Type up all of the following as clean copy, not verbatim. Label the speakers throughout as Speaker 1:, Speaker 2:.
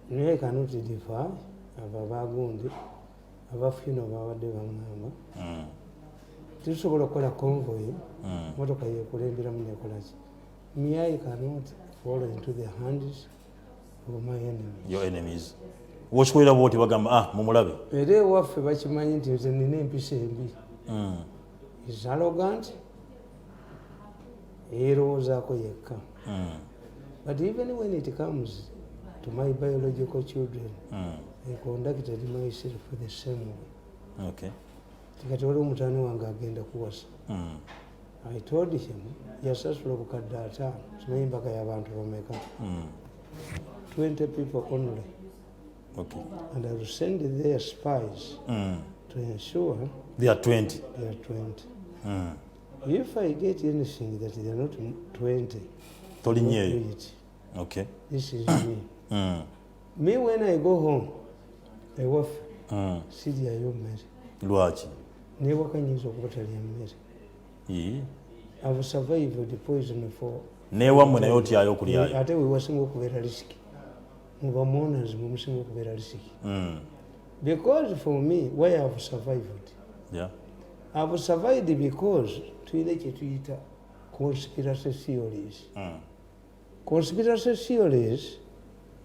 Speaker 1: naye cannot differ abo abagundi abafino babadde bangamba tusobola okukola convoy motoka yekulemberamu nekolaki I cannot fall into the hands of my enemies.
Speaker 2: Your enemies. Wokikolera bwoti bagamba mumulabe.
Speaker 1: Era ewaffe bakimanyi nti nze nina empisa embi. Is arrogant. Yerowoozaako yekka. But even when it comes to my biological children, I conducted myself the same way.
Speaker 2: Okay.
Speaker 1: Tikati wali omutani wange agenda kuwasa. I told him, yasasula obukadde 5, simanyi mpaka y'abantu bameka. 20 people only.
Speaker 2: Okay.
Speaker 1: And I will send their spies to ensure
Speaker 2: they are 20.
Speaker 1: They are 20. If I get anything that they are not 20,
Speaker 2: okay.
Speaker 1: This is me. Me, when I go home, I work. Sidi ayo mmere.
Speaker 2: Lwaki?
Speaker 1: Newaka nyinza okubatalya mmere. I've survived the poison for.
Speaker 2: Newammwe naye otyayo okulyayo.
Speaker 1: Ate we wasinga okubeera risiki. Muba mourners mumusinga okubeera risiki. Because for me, why I've survived?
Speaker 2: Yeah.
Speaker 1: I've survived because tuyina kye tuyita conspiracy theories. Conspiracy theories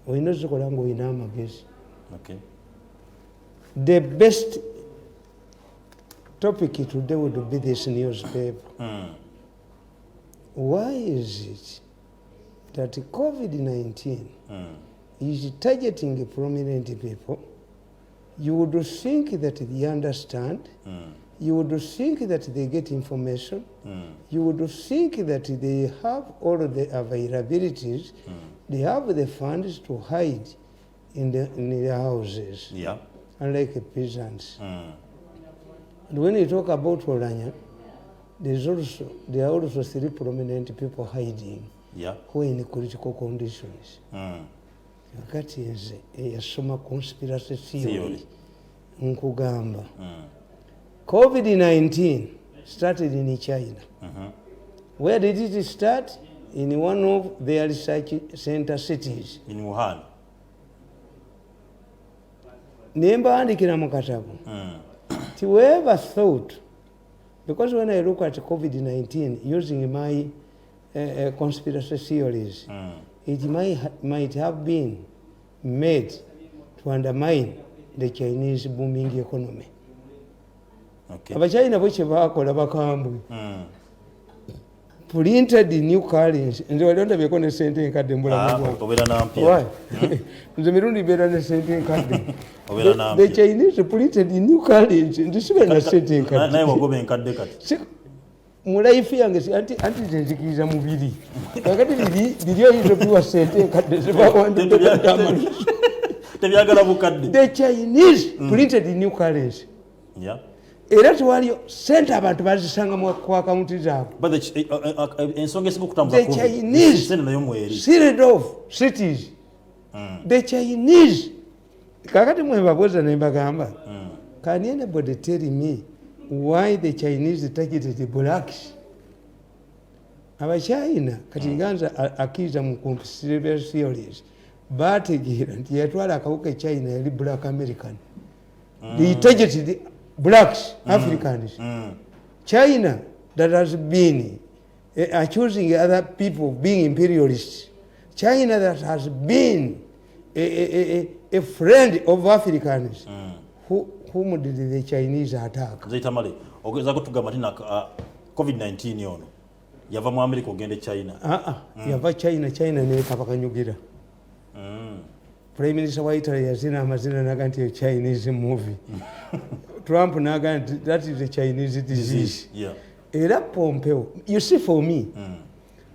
Speaker 1: oyina zikola ng'oyina amagezi.
Speaker 2: Okay.
Speaker 1: The best topic today would be this newspaper. Why is it that COVID-19 is targeting prominent people? You would think that they understand. You would think that they get information. You would think that they have all the availabilities. They have the funds to hide in their houses.
Speaker 2: Yeah.
Speaker 1: Unlike peasants. And when you talk about Oranya, there are also 3 prominent people hiding.
Speaker 2: Yeah.
Speaker 1: Who are in critical conditions. Kati nze eyasoma conspiracy theory nkugamba. COVID-19 started in China. Where did it start? In one of their research center cities.
Speaker 2: In Wuhan.
Speaker 1: Nembaandikira mu katabo. Whoever thought, because when I look at COVID-19 using my conspiracy theories, it might have been made to undermine the Chinese booming economy.
Speaker 2: Okay.
Speaker 1: Abachina bwe bakola bakambwe. Printed new currency. Nze walionda beko ne sente nkadde mbula mugwa.
Speaker 2: Obera na mpya.
Speaker 1: Nze Mirundi bera ne sente nkadde.
Speaker 2: Obera na mpya.
Speaker 1: The Chinese printed new currency. Nze sibe na sente nkadde.
Speaker 2: Naye wagobe nkadde kati.
Speaker 1: Mu life yange anti nzikiriza mubiri. Kakati biri oyinza okuwa sente nkadde zebawandidde kuddamu.
Speaker 2: Tebyagala bukadde.
Speaker 1: The Chinese printed new currency.
Speaker 2: Yeah.
Speaker 1: Era tewaliyo sente abantu bazisanga ku akaunti zaabwe.
Speaker 2: But ensonga esimu kutambula
Speaker 1: the Chinese series of cities. The Chinese kakati mwebabuuza ne mbagamba, can anybody tell me why the Chinese targeted the blacks? Abachina kati nganza akiza mu conspiracy theories bategeera nti yatwala akawuka China yali black American. They targeted blacks, Africans. China that has been accusing other people of being imperialists. China that has been a friend of Africans. Whom did the Chinese attack?
Speaker 2: Tamale, ogeza kutugamba tina COVID-19 yono. Yava mu America ogende China.
Speaker 1: Yava China ne kabakanyugira. Prime Minister wa Italy yazina amazina naganti Chinese movie. Trump naganti that is a Chinese disease.
Speaker 2: Yeah.
Speaker 1: Era Pompeo, you see for me,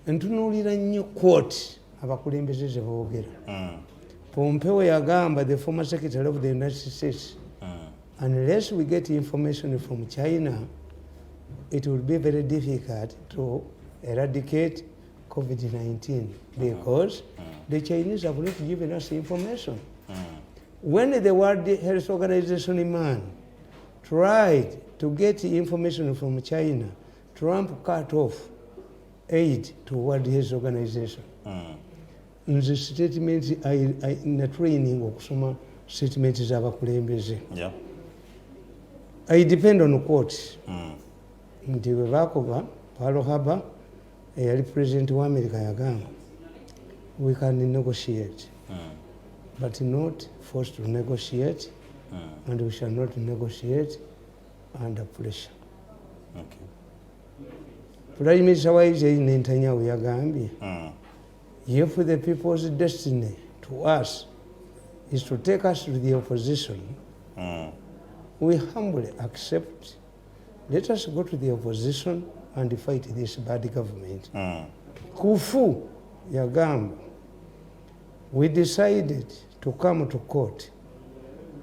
Speaker 1: ntunulira nnyo quote abakulembeze ze boogera. Pompeo yagamba, the former Secretary of the United States, unless we get information from China, it will be very difficult to eradicate COVID-19 because the Chinese have not given us information. When the World Health Organization man tried to get information from China, Trump cut off aid to World Health Organization. nze statement na training okusoma statement z'abakulembeze.
Speaker 2: Yeah.
Speaker 1: I depend on court. Nti bwe bakuba Pearl Harbor eyali president wa America yagamba we can negotiate but not forced to negotiate and we shall not negotiate under pressure.
Speaker 2: Okay.
Speaker 1: Prime Minister Awedde-He Netanyahu yagambye if the people's destiny to us is to take us to the opposition, we humbly accept. Let us go to the opposition and fight this bad government. Kufu yagamba, we decided to come to court.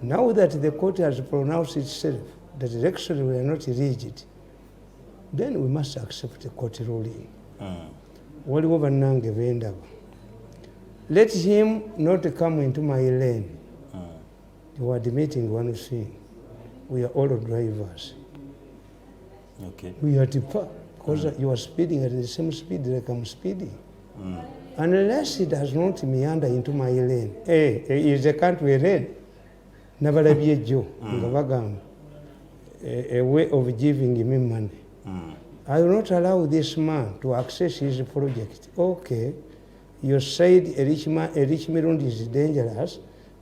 Speaker 1: Now that the court has pronounced itself that elections were not rigid, then we must accept the court ruling. Waliwo bannange bendaba. Let him not come into my lane. You are admitting one thing. We are all drivers.
Speaker 2: Okay.
Speaker 1: We are tipper because you are speeding at the same speed like I'm speeding. Unless it does not meander into my lane. Is the country lane? Nabalabye Joe. A way of giving me money. I will not allow this man to access his project. Okay, you said a rich Mirundi is dangerous,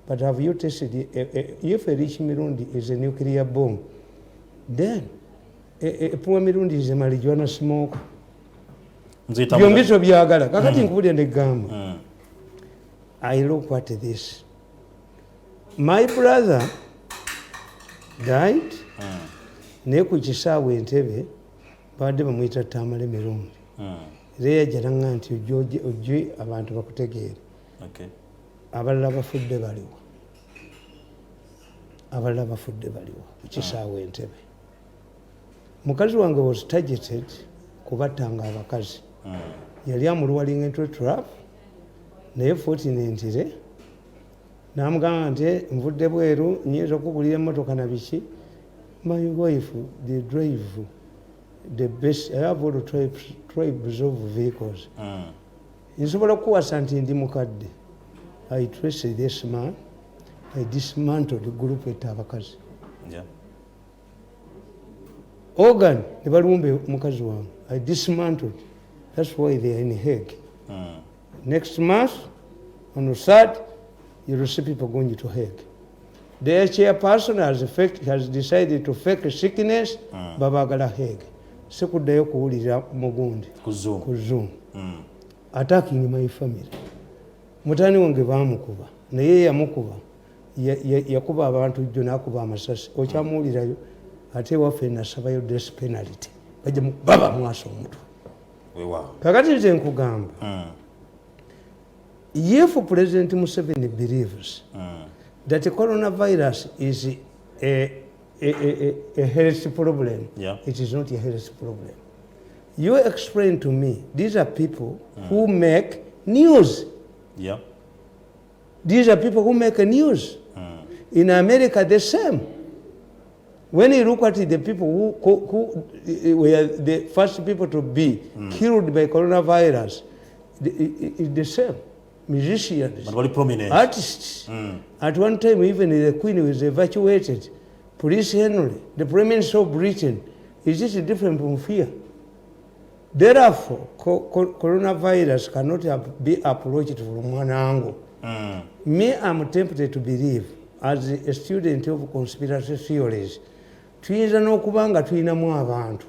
Speaker 1: but have you tested if a rich Mirundi is a nuclear bomb, then a poor Mirundi is a marijuana smoke. Byombiso byagala. Kakati nkubulya negamba. I look at this. My brother died. Ne ku kisaawe Entebbe badde bamuyita Tamale Mirundi. Era yajjalanga nti ojje abantu bakutegeere. Abalala bafudde baliwo. Ku kisaawe Entebbe. Mukazi wange was targeted kubattanga abakazi. Yali amulwalinga into trap naye fortunately n'amugamba nti nvudde bweru nyinza okugulira emmotoka na biki. My wife, they drive the best. I have all the tribes of vehicles. Nsobola kuwasa nti ndi mukadde. I traced this man. I dismantled the group etta abakazi. Organ, ne balumbe mukazi wange. I dismantled. That's why they are in Hague. Next month, on the 3rd, you will see people going to Hague. Their chairperson has decided to fake sickness, babagala Hague. Sekuddayo kuwulira mugundi. Ku Zoom. Attacking my family. Mutani wange bamukuba. Naye yamukuba. Yakuba abantu jjo n'akuba amasasi. Okyamuwulirayo ate waffe nasabayo death penalty. Bajja baba mwaso omuntu. Kakati nze nkugamba. If President Museveni believes that the coronavirus is a health problem, it is not a health problem. You explain to me, these are people who make news. These are people who make news. In America, the same. When you look at the people who were the first people to be killed by coronavirus, it's the same. Musicians, artists. At one time, even the Queen was evacuated. Prince Henry, the Prime Minister of Britain, is just different from fear. Therefore, coronavirus cannot be approached from one angle. Me, I'm tempted to believe, as a student of conspiracy theories, tuyinza n'okubanga tuyinamu abantu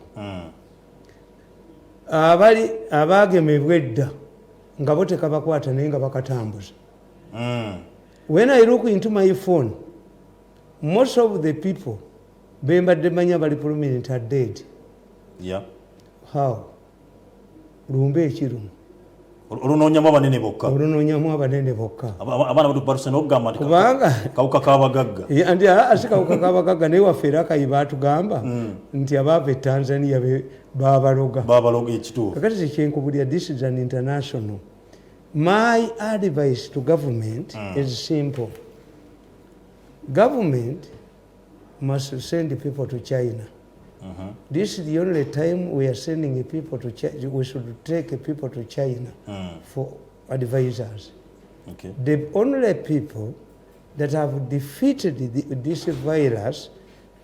Speaker 1: abaagemebwa edda nga bo tekabakwata naye nga bakatambuza. When I look into my phone, most of the people bembadde manya bali prominent are dead. How? Lumbe ekirumu.
Speaker 2: Olunonyamu abanene bokka. Abaana batusana okugamba nti kawuka k'abagagga.
Speaker 1: Andi ate kawuka k'abagagga naye waffe era kayi baatugamba nti abaava e Tanzania baabaloga
Speaker 2: ekituufu.
Speaker 1: Kakati kyenkubulira, this is an international. My advice to government is simple. Government must send people to China. This is the only time we are sending people to China. We should take people to China for advisors.
Speaker 2: Okay.
Speaker 1: The only people that have defeated this virus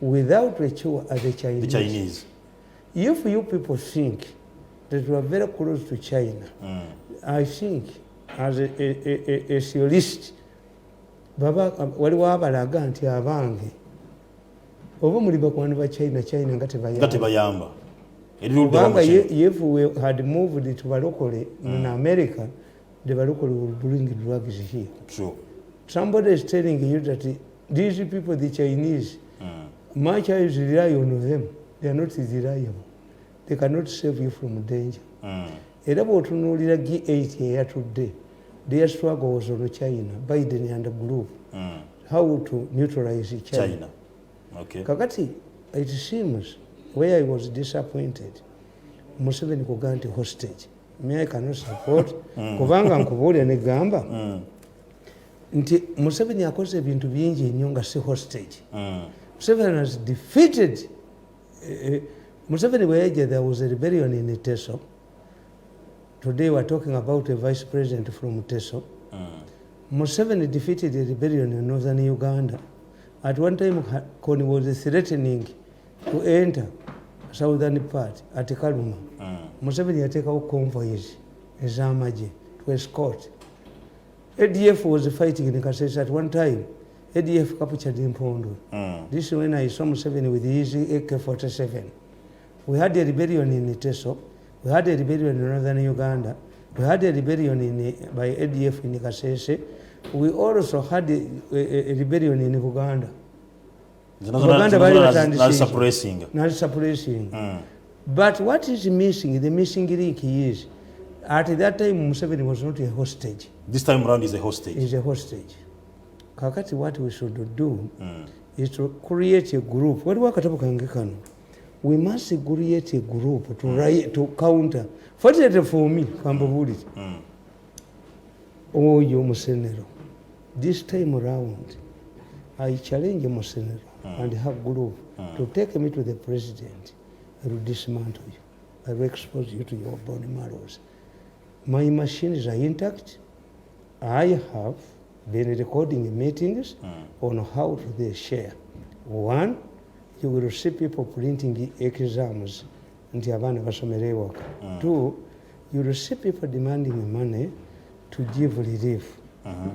Speaker 1: without a cure are the Chinese.
Speaker 2: The Chinese.
Speaker 1: If you people think that we are very close to China, I think as a theorist, waliwo abalaga nti abange oba muli bakwano ba China nga
Speaker 2: tebayamba.
Speaker 1: Kubanga if we had moved to balokole in America, the balokole would bring drugs here.
Speaker 2: True.
Speaker 1: Somebody is telling you that these people, the Chinese, much as you rely on them, they are not reliable. They cannot save you from danger. Era bw'otunuulira G8 eya today, their struggle was on China, Biden and the group, how to neutralize China.
Speaker 2: Okay.
Speaker 1: Kakati, it seems, where I was disappointed, Museveni kuganti hostage. Me I cannot support. Kubanga nkubuulira ne gamba nti Museveni akoze ebintu bingi nnyo nga si hostage. Museveni has defeated. Museveni wherever there was a rebellion in Teso. Today we are talking about a vice president from Teso. Museveni defeated a rebellion in northern Uganda. At one time, Kony was threatening to enter southern part at Kaluma. Museveni yatekawo convoys ez'amagye to escort. ADF was fighting in Kasese at one time. ADF captured Mpondo. This is when I saw Museveni with his AK-47. We had a rebellion in Teso. We had a rebellion in northern Uganda. We had a rebellion by ADF in Kasese. We also had a rebellion in Uganda.
Speaker 2: Not suppressing.
Speaker 1: But what is missing, the missing link is, at that time Museveni was not a hostage.
Speaker 2: This time around is a hostage.
Speaker 1: He's a hostage. Kakati, what we should do is to create a group. What we must create a group to counter. Fortunately for me, oh, you Musenero. This time around, I challenge Musenero and her group to take me to the president. I will dismantle you. I will expose you to your bone marrows. My machines are intact. I have been recording meetings on how to they share. One, you will see people printing exams. Two, you will see people demanding money to give relief.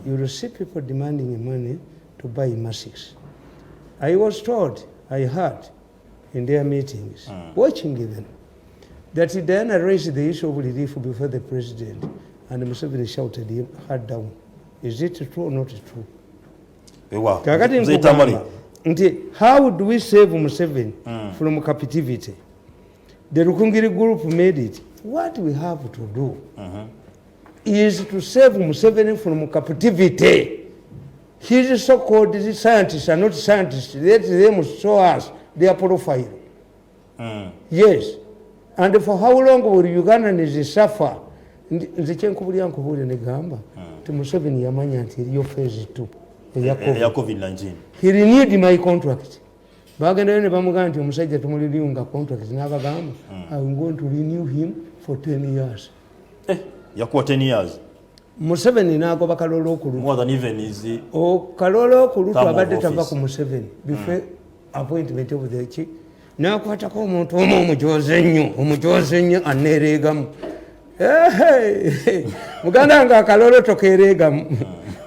Speaker 1: You will see people demanding money to buy masks. I was told, I heard in their meetings, watching them, that Diana raised the issue of relief before the president, and Museveni shouted her down. Is it true or not true? How do we save Museveni from captivity? The Rukungiri group made it. What we have to do is to save Museveni from captivity. His so-called scientists are not scientists. Let them show us their profile. Yes. And for how long will Ugandans suffer? Nze kyenkubulira nkubulire ne gamba ti Museveni yamanya nti eriyo phase 2 eya
Speaker 2: COVID-19.
Speaker 1: He renewed my contract. Bagendayo ne bamugamba nti omusajja tumuliriunga contract n'abagamba I'm going to renew him for 10 years.
Speaker 2: Yakuwa 10 years.
Speaker 1: Museveni n'agoba Kalolo Okulu.
Speaker 2: More than even is the
Speaker 1: Kalolo Okulu abadde tava ku Museveni before appointment of the chief. N'akwatako omuntu omujoze nnyo aneereegamu. Muganda nga Kalolo tokeereegamu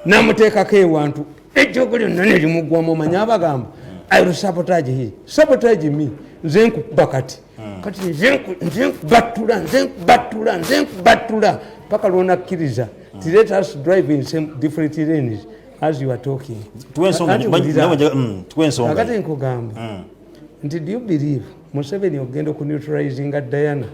Speaker 1: n'amuteekako ewantu ejjogo lyonna ne limugwamu omanyi abagamba I will sabotage he. Sabotage me. Nze nkuba kati nze nkubattula paka lw'onakkiriza. Let us drive in some different lanes as you are talking. Kakati nkugamba nti do you believe Museveni ogenda okuneutralizinga Diana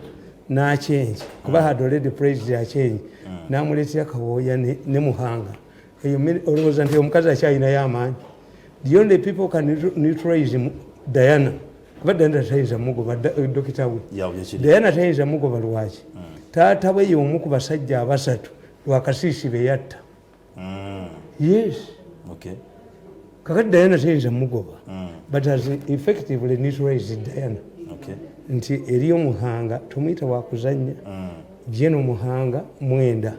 Speaker 1: n'achange kuba had already praised a change n'amuleetera Kawooya ne Muhanga eyo olowooza nti omukazi akyalinayo amaanyi. The only people can neutralize Diana kuba Diana tayinza mugoba dokita we. Diana tayinza mugoba lwaki taata we y'omu ku basajja abasatu lwakasiisi be yatta. Yes.
Speaker 2: Okay.
Speaker 1: Kakati Diana tayinza mugoba but has effectively neutralized Diana.
Speaker 2: Okay.
Speaker 1: Nti eriyo Muhanga tumuyita wakuzannya Jeno Muhanga mwenda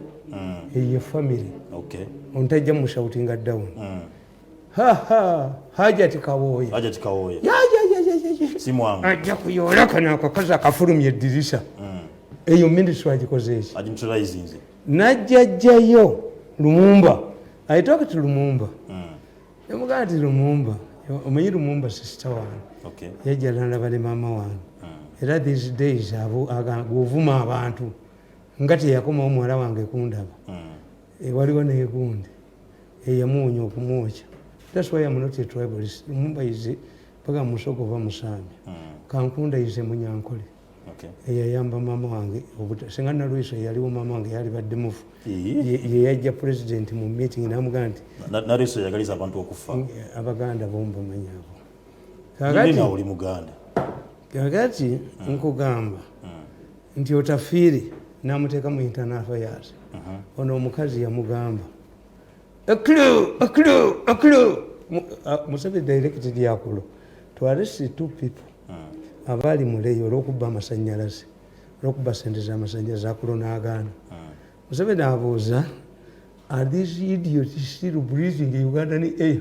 Speaker 1: eyo family
Speaker 2: okay
Speaker 1: ontajja mu shouting down hajati kawoya
Speaker 2: simwangu
Speaker 1: ajja kuyola kana akakazi akafulumya eddirisa eyo ministry agikoze eki najjajjayo Lumumba ayitoka ti Lumumba yamugamba ti Lumumba omanyi Lumumba sister wange yajja nalaba ne maama wange era these days bw'ovuma abantu nga teyakomawo muwala wange kundaba waliwo negundi eyamuwonya okumwokya. That's why I'm not a tribalist. Lumumba is paka musoko va musambi kankunda ize munyankole eyayamba mama wange singa nalwiso yaliwo mama wange yali badde mufu yeyajja president mu meeting namugamba nti
Speaker 2: nalwiso yagaliza abantu okufa
Speaker 1: abaganda bomba manyabo
Speaker 2: kakati oli muganda
Speaker 1: kakati nkugamba nti otafiiri namuteeka mu internal affairs ono omukazi yamugamba a clue Museveni directed yakulo to arrest 2 people abali muleyo olw'okubba amasanyalaze olw'okubba sente z'amasanyalaze akulo n'agaana Museveni abuuza are these idiots still breathing in Ugandan air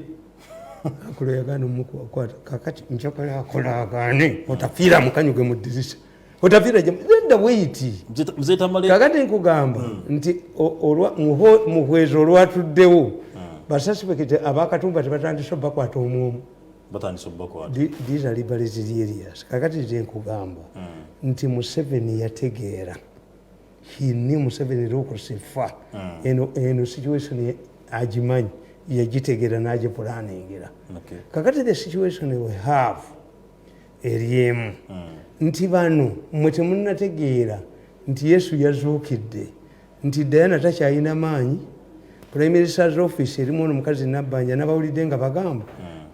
Speaker 1: akulo yagaana omukwata kakati nkyakala akola agaane otafiira mukanyuge mu ddirisa otafiira genda weiti kakati nkugamba nti muhwezi olwatuddewo basasipekete abakatumba tebatandise bakwata omwomu these are liberatory areas. Kakati nze nkugamba nti Museveni yategeera he knew Museveni lokusifa eno situation agimanyi yagitegeera n'agipulaningira kakati the situation we have eriemu nti bano mwe temunnategeera nti Yesu yazuukidde nti Diana takyalina maanyi Prime Minister's office erimu ono mukazi nabbanja n'abawulidde nga bagamba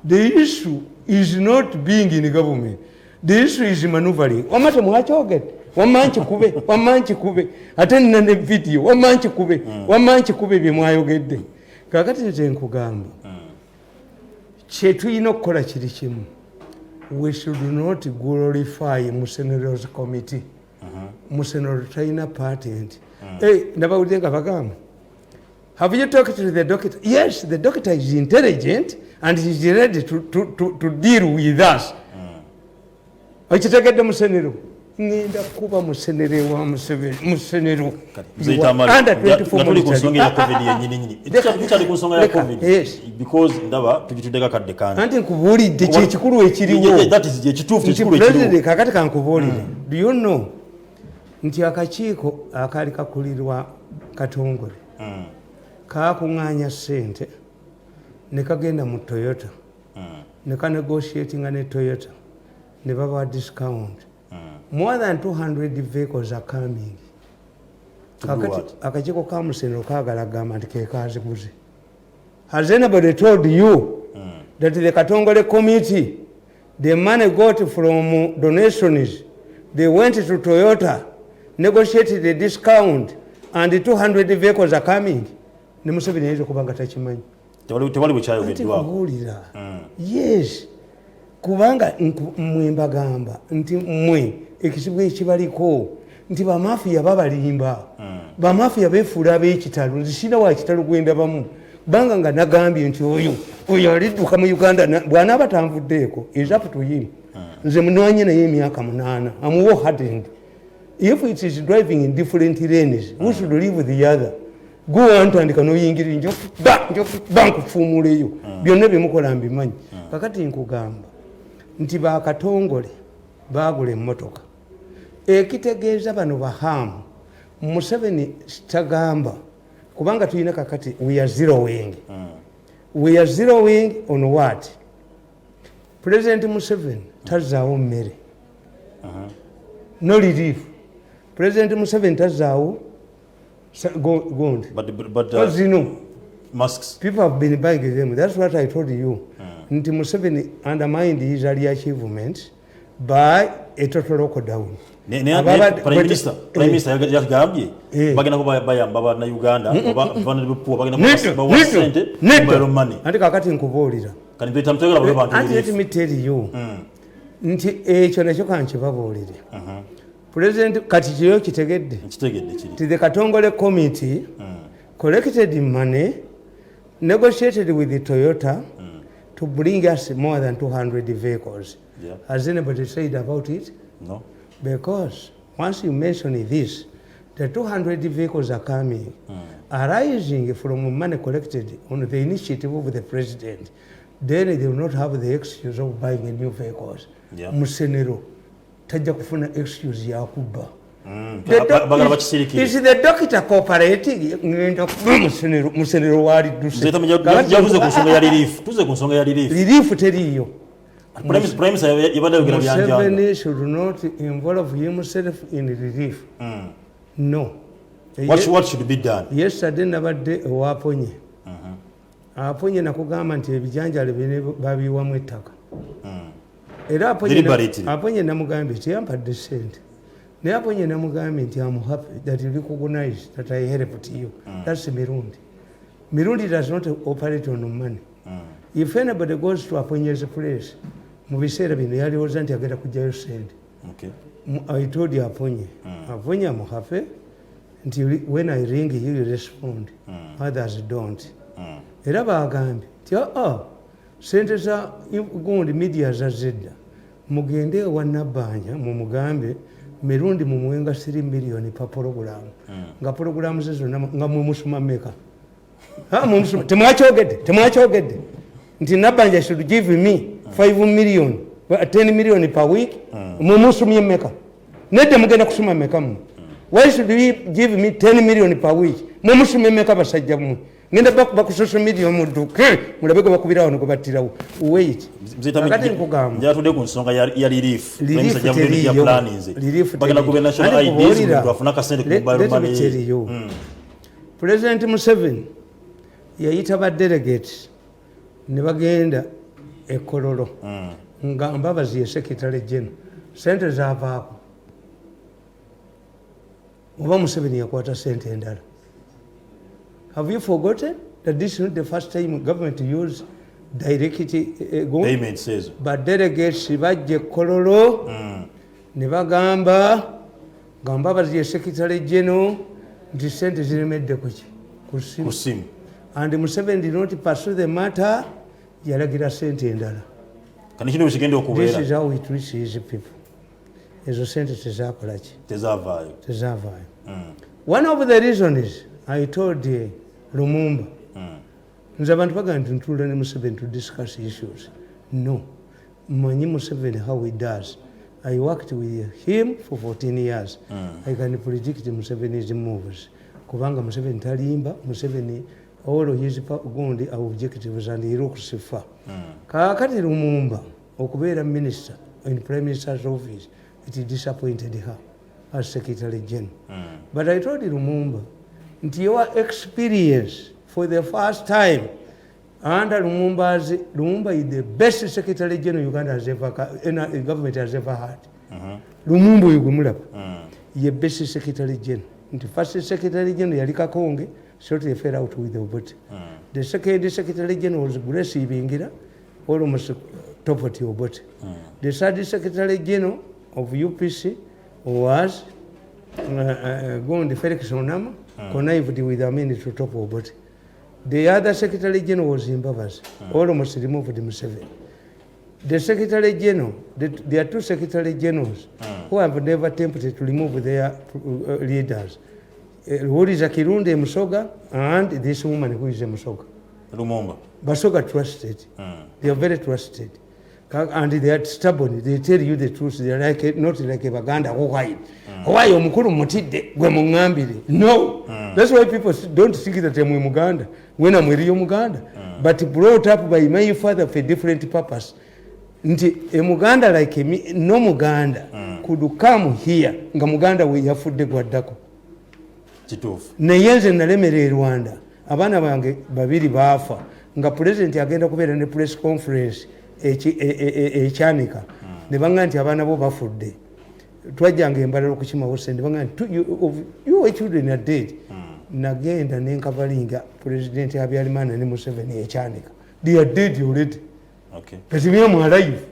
Speaker 1: the issue is not being in government, the issue is maneuvering. Wamate mwakyogedde wamanchi kube ate nina ne video wamanchi kube bye mwayogedde kakati nze nkugamba kyetulina okukola kiri kimu. We should not glorify Musenero's committee. Musenero talina patent. Nabawulidde nga bagamba have you talked to the doctor? Yes, the doctor is intelligent and he is ready to deal with us. Okitegedde Musenero ngenda kuba Musenere wa Musenero under 24 months
Speaker 2: because ndaba tujitudeka kadde kandi
Speaker 1: anti nkubuulidde kyekikulu ekiriwo
Speaker 2: that is ekituufu ekikulu
Speaker 1: ekiriwo kakati kankubuulire do you know nti akakiiko akaali kakulirwa Katongole kakuŋŋaanya ssente ne kagenda mu Toyota ne kanegotiatinga ne Toyota ne baba discount more than 200 vehicles are coming. Kakati akakiiko ka Musenero kaagala gamba nti ke kaziguze. Has anybody told you that the Katongole committee the money got from donations they went to Toyota negotiated the discount and the 200 vehicles are coming? Ne Museveni yaiza kubanga takimanyi
Speaker 2: tewali bukyayogeddwako
Speaker 1: yes kubanga mmwe mbagamba nti mmwe ekisibu ekibaliko nti bamafiya babalimba bamafiya beefuula ab'ekitalo nzisina wa kitalo gwenda bamu kubanga nga nagambye nti oyo alidduka mu Uganda bw'anaaba tanvuddeeko is up to him. Nze munwanye naye emyaka 8 amuwo hardened. If it is driving in different lanes who should live with the other? Go on to andika noyingiri njo nkufumuleyo byonna byemukola mbimanyi. Kakati nkugamba nti bakatongole bagula emmotoka ekitegeeza bano bahamu Museveni kitagamba kubanga tulina kakati we are zeroing on what? President Museveni tazaawo mmere no relief. President Museveni tazaawo Gold.
Speaker 2: But
Speaker 1: you know,
Speaker 2: masks.
Speaker 1: People have been buying them. That's what I told you. Nti Museveni undermined his early achievements by a total lockdown.
Speaker 2: Prime Minister yagambye bagenda kubayamba bana Uganda bana bepuwa bagenda kubawa sente mobile money.
Speaker 1: Ati kakati nkubuulira.
Speaker 2: Kani beta mtegera bwe bantu.
Speaker 1: And let me tell you. Nti ekyo nakyo kankibabuulire. President kati kiyo kitegedde
Speaker 2: kiri.
Speaker 1: Ti the Katongole committee collected money, negotiated with the Toyota to bring us more than 200 vehicles.
Speaker 2: Yeah.
Speaker 1: Has anybody said about it?
Speaker 2: No.
Speaker 1: Because once you mention this, the 200 vehicles are coming, arising from money collected on the initiative of the president. Then they will not have the excuse of buying a new vehicles.
Speaker 2: Yeah.
Speaker 1: Musenero, tajja kufuna excuse ya kubba. Is the doctor cooperating? Musenero wali duse. Relief teriyo. Museveni should not involve himself in relief. No.
Speaker 2: What should be done?
Speaker 1: Yesterday nabadde owaponye. Aponye nakugamba nti ebijanjalo bine babiwamu ettaka. Era aponye namugambye nti yampadde ssente. Naye aponye namugambye nti I'm happy that you recognize that I helped you. That's Mirundi. Mirundi does not operate on money. If anybody goes to Aponye's place, mu biseera bino yalowooza nti agenda kujjayo ssente. I told you Aponye. Aponye I'm happy nti when I ring you will respond. Others don't. Era bagambye nti ssente za gundi media zazedda mugende ewa Nabbanja mumugambe Mirundi mumuwenga 3 million per program nga program ze zonna nga mumusoma meka temwakyogedde nti Nabbanja should give me 5 million 10 million per week mumusomye meka nedde mugenda kusoma meka mu why should you give me 10 million per week mumusomye meka basajja mu ngenda baku social media omuduke mulabeko bakubira wano kubatirawo wait akati nkugamba
Speaker 2: njatude ku nsonga ya relief ya plannings bagala ku national IDs mu afuna kasente ku bayiro money.
Speaker 1: President Museveni yayita ba delegates ne bagenda ekololo nga mbabazi ye secretary general sente zavaako oba Museveni yakwata sente endala. Have you forgotten that this is not the first time government use direct
Speaker 2: payment says?
Speaker 1: But delegates bajje kololo ne bagamba Mbabazi ye secretary general nti sente ziremedde kusimu. And Museveni did not pursue the matter, yalagira sente endala. This is how we treat his people. Ezo sente tezakola ki? Tezavaayo. One of the reasons I told Lumumba, nze abantu bagamba nti ntulira ne Museveni to discuss issues. No. Manyi Museveni how he does. I worked with him for 14 years. I can predict Museveni's moves. Kubanga Museveni talimba, Museveni all his gundi objectives and he looks far. Kakati Lumumba okubeera minister in Prime Minister's office, it disappointed her as Secretary General. But I told Lumumba, your experience for the first time under Lumumba is the best Secretary General Uganda has ever, government has ever had. Lumumba yugumulapa. Ye best Secretary General. The first Secretary General Yalika Konge shortly fell out with the vote. The second Secretary General was Grace Ibingira, almost top of your vote. The third Secretary General of UPC was going to Felix Onama, connived with Amini to top of vote. The other Secretary General was Mbabazi, almost removed Museveni. The Secretary General, there are two Secretary Generals who have never attempted to remove their leaders. Who is a Kirundi Musoga and this woman who is a Musoga.
Speaker 2: Lumumba.
Speaker 1: Basoga trusted. They are very trusted. And they are stubborn. They tell you the truth. They are like, not like a Baganda. Why? Why you mukuru mutide gwe mungambire? No. That's why people don't think that I'm Muganda when I'm real Muganda. But brought up by my father for a different purpose. Nti a Muganda like me, no Muganda could come here. Nga Muganda we yafudde gwaddako.
Speaker 2: Kituufu.
Speaker 1: Neyenze nalemere Rwanda. Abana bange babiri baafa. Nga president agenda kubeera ne press conference ekyanika. Ne banga nti abaana bo bafudde. Twajjanga embalalo kukima wose ne banga nti you children are dead. Nagenda nenkavalinga president Habyarimana ne Museveni ekyanika. They are dead already.
Speaker 2: Okay.
Speaker 1: Because we are alive.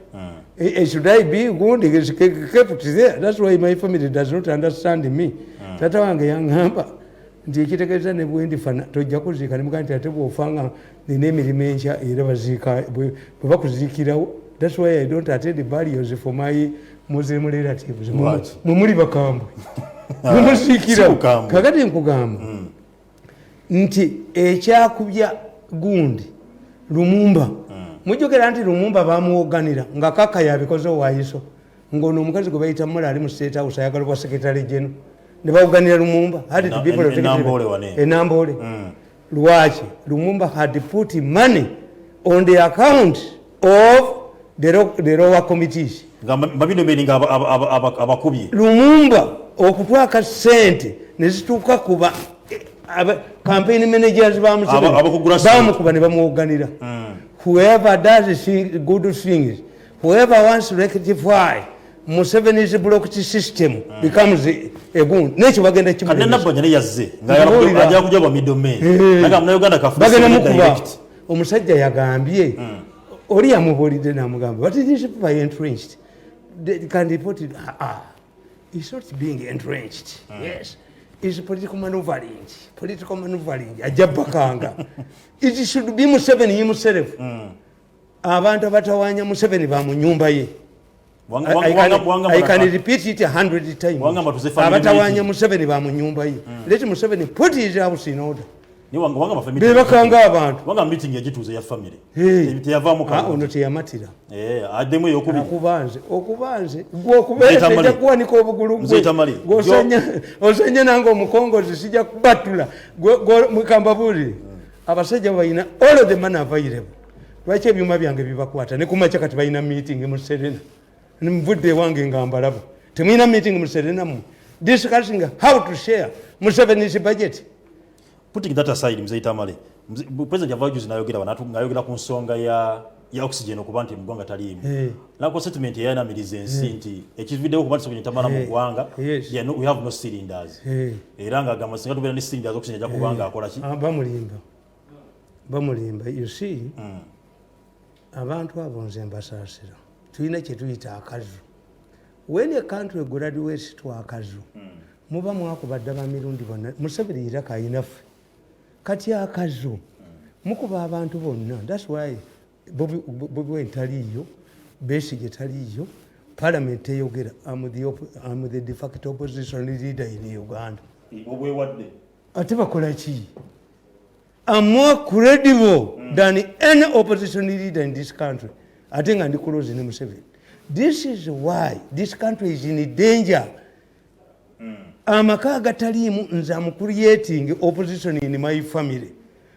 Speaker 1: Should I be good? Kept there. That's why my family does not understand me. Tata wange yangamba nti ekitegeeza ne bwendifana tojja kuziika ne mugaa nti ate bw'ofanga nina emirimu enkya era baziika bwe bakuziikirawo. That's why I don't attend the burials for my Muslim relatives. Mumuli bakambwe mumuziikirawo. Kakati nkugamba nti ekyakubya gundi Lumumba mujjukira nti Lumumba bamuwoganira nga kaka yabikoze owaayiso ng'ono omukazi gwe bayita Mula ali mu State House ayagala bwa Secretary General ne bawuganira Lumumba had to be Enambole. Lwaki Lumumba had put money on the account of the lower committees. Lumumba okutwaka sente ne zituuka kuba campaign managers bamukuba ne bamuwoganira. Whoever does good things, whoever wants to rectify Museveni's blocked system becomes a goon. Nekyo bagenda omusajja yagambye oli yamubuulidde n'amugamba but these people are entrenched. They can report it. It's not being entrenched. Yes. It's political maneuvering. Ajabakanga. It should be Museveni himself. Abantu abatawanya Museveni ba mu nyumba ye. I can repeat it 100 times. Abatawanya Museveni ba mu nyumba ye. Let Museveni put his house in order. Bebakanga abantu.
Speaker 2: Wanga meeting yagituze ya family.
Speaker 1: Teyavaamu ka. Ono teyamatira.
Speaker 2: Ademu yokubi.
Speaker 1: Okubanze. Gwokubeera kuwanika obugulu. Osanya nange omukongozi sijja kubatula. Mukamba buli. Abasajja bayina all of the money available. Lwaki ebyuma byange bibakwata ne kumakya kati bayina meeting mu Serena. Nimvudde wange ngambalabo. Temuyina meeting mu Serena mu. Discussing how to share Museveni's budget.
Speaker 2: Putting that aside, Mzee Tamale, President Yavajuzi nayogera ku nsonga ya oxygen okuba nti mugwanga taliimu. Nako settlement yanamiriza ensi nti ekividdewo kuba nti Tamala mu ggwanga we have no cylinders. Era ng'agamba singa tubeera ne cylinders oxygen ejja kubanga akola ki?
Speaker 1: Bamulimba. You see, abantu abo nze mbasaasira. Tulina kye tuyita akazu. When a country graduates to akazu, muba mwakubadde ba Mirundi bonna. Museveni iraka ayinaffe. Kati akazu mukuba abantu bonna. That's why Bobi Wine taliyo, Besigye taliyo, Parliament eyogera. I'm the de facto opposition leader in Uganda. Ate bakola ki? I'm more credible than any opposition leader in this country. I think I'm close in Museveni. This is why this country is in danger. Amaka gataliimu nze am creating opposition in my family.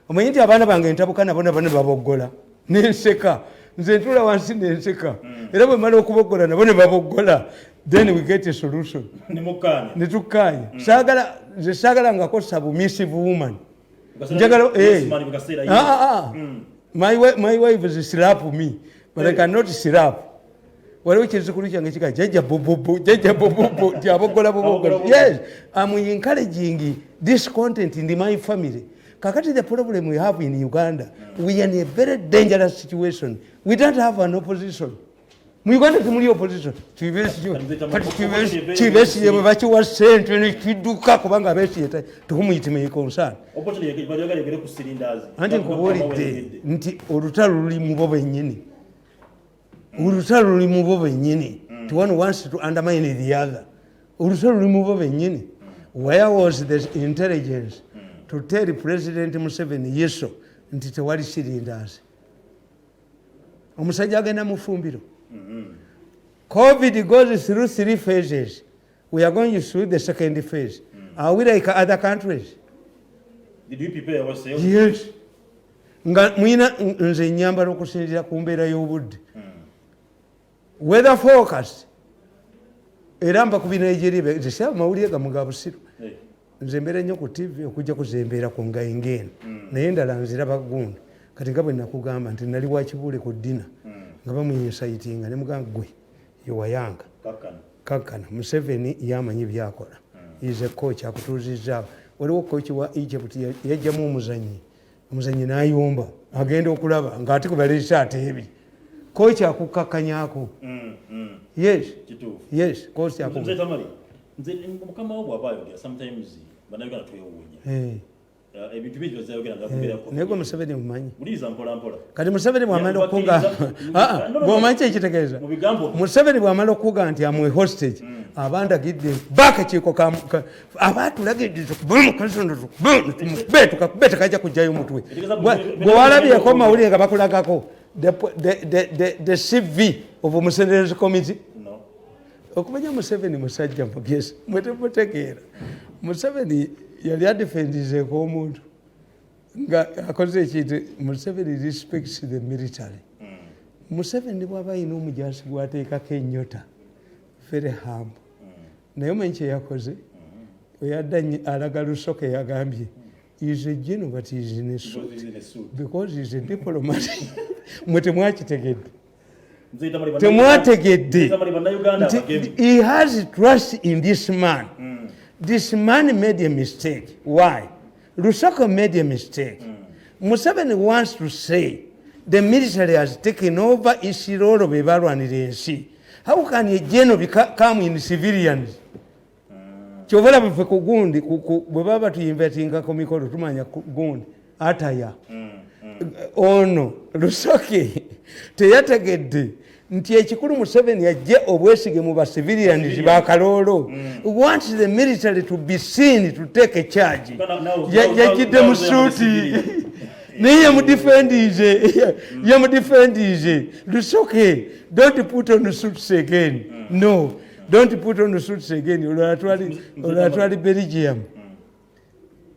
Speaker 1: Omanyi nti abaana bange ntabukana bona baboggola nenseka nze ntula wansi nenseka era bwe mala okuboggola nabo ne baboggola then we get a solution netukkaanya saagala ngako submissive woman njagala my wife is slap me but I cannot slap. Waliwo kizukulu kyange kika jajja bobobo tiabogola bobogola. Yes, I'm encouraging this content in my family. Kakati the problem we have in Uganda, we are in a very dangerous situation. We don't have an opposition. Uganda tumuli opposition. Chibesi bwe bakiwa sente ne kiduka kubanga abesi tukumuyitime ikonsana. Anti nkubulidde nti olutalo luli mu bo bennyini. Urutalo luli mu bo bennyini. One wants to undermine the other. Urutalo luli mu bo bennyini. Where was the intelligence to tell President Museveni yeso nti tewali cylinders? Omusajja agenda mu fumbiro. COVID goes through 3 phases. We are going through the second phase. Are we like other countries?
Speaker 2: Did you prepare yourself?
Speaker 1: Yes. Nga mwina nze nyambala okusinziira ku mbeera y'obudde. Weather forecast. Era mba kubina Nigeria zisaba mawulire gamuga busiru. Nze mbeera nnyo ku TV okujja kuzembeera ku ngayingeno. Naye ndala nziraba gundi. Kati nga bwe nakugamba nti nali wa Kibuule ku ddina. Nga bamuyinsayitinga ne mugamba gwe yewayanga. Kakkana. Museveni yamanyi byakola. Is a coach akutuuzizza. Waliwo coach wa Egypt yajjamu omuzannyi n'ayomba. Agenda okulaba ng'ate kubalisa ate ebiri. Coach akukakanyako. Yes. Yes, coach akukakanyako.
Speaker 2: Nze mukama wo bw'aba ayogera sometimes banayoga twewunya ebintu bingi bazayogera ngakugera ko
Speaker 1: nego Museveni mumanyi
Speaker 2: buliza mpola mpola
Speaker 1: kati Museveni bwamala okuga bwomanyi ekitegeeza Museveni bwamala okuga nti amwe hostage abandagidde bakakiiko abatulagidde tukakubeta kajja kujjayo omutwe gwe walabyeko mawulire nga bakulagako the CV of Musenerezi Committee okumanya Museveni musajja mugezi mwetemutegeera Museveni yali adefendizeeko omuntu nga akoze ekintu Museveni respects the military Museveni bw'aba ayina omujaasi gwateekako ennyota very humble naye omanyi kye yakoze oyadda alaga Lusoke yagambye is a general but he is in a suit because he is a diplomat mwe temwakitegedde temwategedde he has trust in this man this man made a mistake why Lusoke made a mistake Museveni wants to say the military has taken over Isirolo bebalwanira ensi how can a general come in civilians kyovala bwe ku gundi bwe baba tuyinvetinga ku mikolo tumanya gundi ataya ono Lusoke teyategedde nti ekikulu Museveni yajje obwesige mu civilians ba Kalolo wants the military to be seen to take a charge yajidde mu suuti naye yamudefendize Lusoke don't put on the suits again no don't put on the suits again olatwali Belgium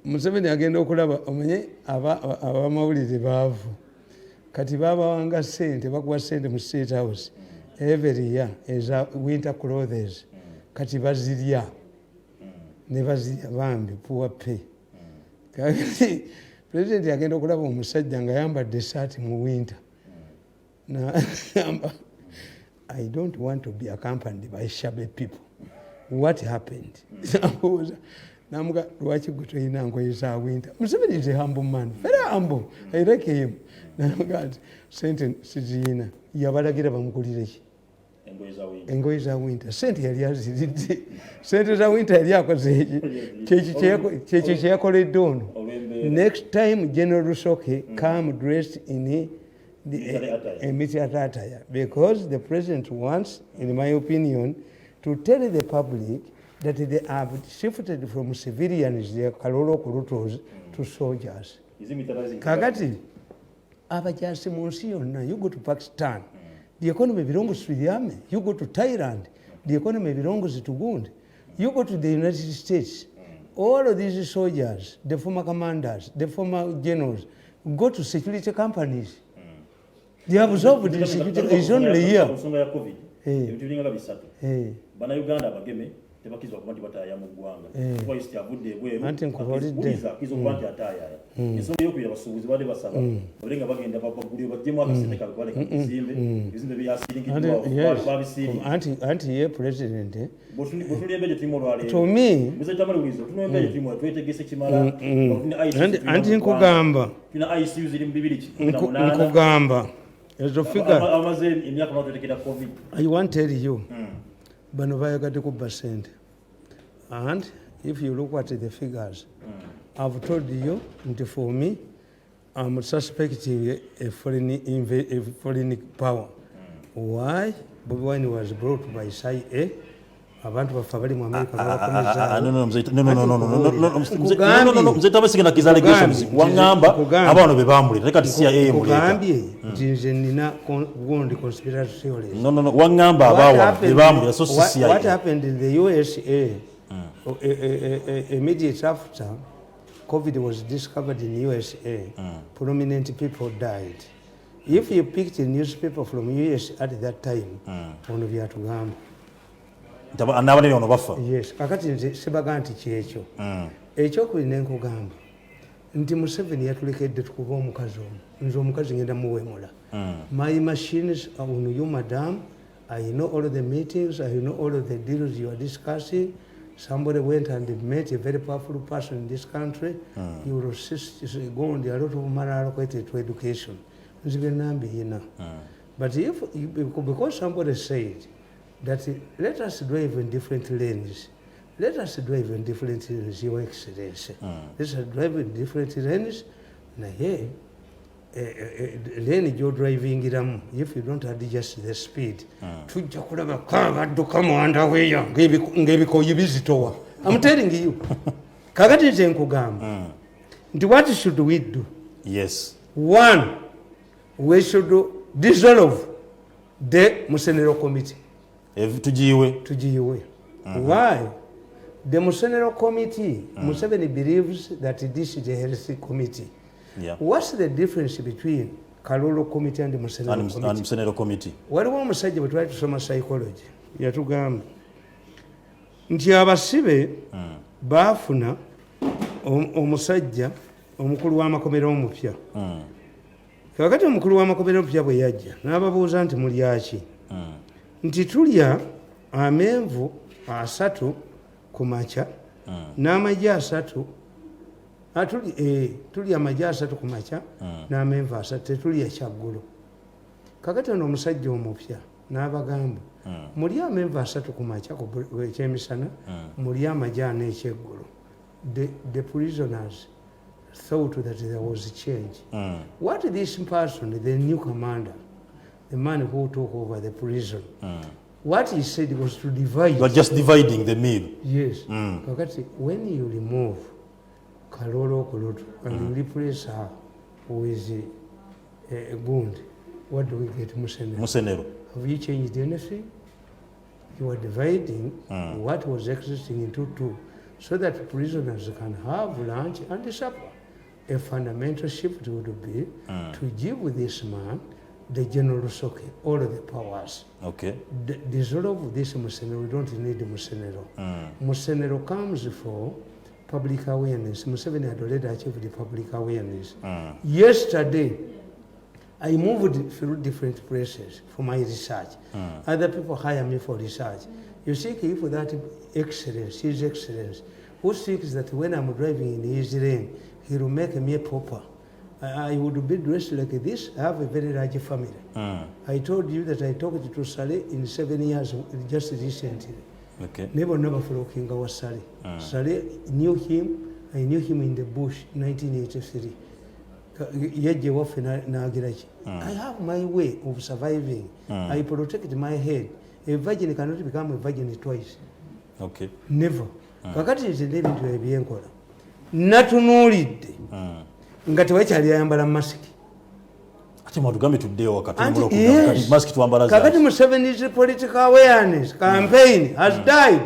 Speaker 1: Museveni agenda okulaba omanye abamawulire baavu kati babawanga sente bakuwa sente mu State House every year eza winter clothes kati bazirya ne bazirya bambi poor pay kati president agenda okulaba omusajja nga yambadde esaati mu winter na I don't want to be accompanied by shabby people. What happened? Namuga lwaki gwe toyina ngoye za winter. Museveni is a humble man, very humble. I like him. Namuga sente siziyina yabalagira bamukulire ki engoye za winter sente yali aziridde sente za winter yali akoze kyekyo kyeyakoledde ono next time General Lusoke come dressed in a military attire because the president wants, in my opinion, to tell the public that they have shifted from civilians, the Kalolo Kurutos, to soldiers. Kakati, abajasi mu nsi yonna, you go to Pakistan, the economy belongs to the army. You go to Thailand, the economy belongs to Gund. You go to the United States, all of these soldiers, the former commanders, the former generals, go to security companies. They have absorbed the security. It's only here.
Speaker 2: Bannayuganda abageme tebakizwa kuba nti bataaya mu ggwanga kuba yisi avudde ebweru
Speaker 1: anti nkubuulidde
Speaker 2: akiza okuba nti ataayaya ensonga ey'okubira abasuubuzi badde basaba bale nga bagenda bagulire baggyeemu akasente kabe kubaleka ebizimbe ebizimbe byasiringiddwa babisiiri
Speaker 1: anti ye president
Speaker 2: bwetuli embeje tulimu olwaleero
Speaker 1: to me
Speaker 2: muzetamaliwulizo tulina embeje tulimu twetegese kimala
Speaker 1: anti nkugamba
Speaker 2: tulina ICU ziri mu 2
Speaker 1: nkugamba ezo figure
Speaker 2: amaze emyaka n'otetekera covid
Speaker 1: I want to tell you bano bayagadde kubba sente and if you look at the figures I've told you nti for me I'm suspecting a foreign power why Bobi Wine was brought by CIA abantu bafa bali mu America
Speaker 2: no mzee tabasigana kiza allegations wangamba abantu bebambulira reka CIA
Speaker 1: mugambye nze nina gondi conspiracy theories
Speaker 2: no wangamba abawa bebambulira so CIA
Speaker 1: what happened in the USA immediate after COVID was discovered in USA prominent people died. If you picked a newspaper from US at that time ono byatugamba
Speaker 2: n'abanene ono bafa
Speaker 1: yes kakati nze sibaga nti kyekyo ekyokubiri nenkugamba nti Museveni yatulekedde tukuba omukazi omu nze omukazi ngenda muwemula my machines are on you madam I know all the meetings I know all of the deals you are discussing somebody went and met a very powerful person in this country you will go on a lot of money allocated to education nzibe nambi yina but because somebody said that let us drive in different lanes. let us drive in different lanes, Your Excellency. Let us drive in different lanes. Naye, lane you're driving iramu, if you don't adjust the speed, tujja kulaba kadduka mwanda weya ng'ebikoyi bizitowa. I'm telling you. Kakati nze nkugamba. Nti what should we do?
Speaker 2: Yes.
Speaker 1: One, we should dissolve the Musenero committee. Tujiwe. Why? The Musenero committee, Museveni believes that this is a healthy committee.
Speaker 2: Yeah.
Speaker 1: What's the difference between Kalolo committee and the Musenero committee? Waliwo omusajja bwe twali tusoma psychology yatugamba nti abasibe baafuna omusajja omukulu w'amakomero omupya. Kakati omukulu w'amakomero omupya bwe yajja n'ababuuza nti mulyaki? Nti tulya amenvu 3 ku makya n'amagi 3. Tulya amagi 3 ku makya n'amenvu 3, tetulya kyaggulo. Kakati ono omusajja omupya n'abagamba mulya amenvu 3 ku makya ekyemisana, mulya amagi 4 ekyeggulo. The prisoners thought that there was a change. What this person, the new commander, the man who took over the prison, what he said was to divide.
Speaker 2: You are just dividing the meal.
Speaker 1: Yes. When you remove Kalolo Kulutu and you replace her with a Gund, what do we get? Musenero. Have you changed anything? You are dividing what was existing into 2 so that prisoners can have lunch and supper. A fundamental shift would be to give this man the general soke, all of the powers.
Speaker 2: Okay.
Speaker 1: Dissolve this Musenero. We don't need Musenero. Musenero comes for public awareness. Museveni had already achieved the public awareness. Yesterday, I moved through different places for my research. Other people hire me for research. You see, if that excellence, His Excellence, who thinks that when I'm driving in his lane, he will make me a pauper. I would be dressed like this. I have a very large family. I told you that I talked to Saleh in 7 years, just recently.
Speaker 2: Okay.
Speaker 1: Never flocking our Saleh. Saleh knew him. I knew him in the bush, 1983. I have my way of surviving. I protect my head. A virgin cannot become a virgin twice.
Speaker 2: Okay.
Speaker 1: Never. Kakati nzende ebintu ebyenkola natunuulidde nga tewakyali ayambala masiki.
Speaker 2: Ate matugambe tuddeyo wakati masiki twambala zaaki.
Speaker 1: Kakati Museveni's political awareness campaign has died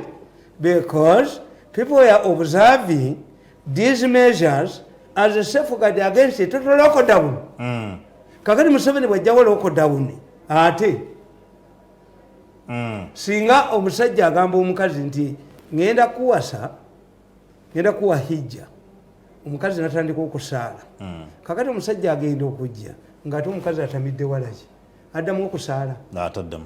Speaker 1: because people are observing these measures as a safeguard against a total lockdown. Kakati Museveni bwajjawo lockdown ate singa omusajja agamba omukazi nti ngenda kuwa hijja, omukazi natandika okusaala. Kakati omusajja agenda okujja ng'ate omukazi atamidde walaki addamu okusaala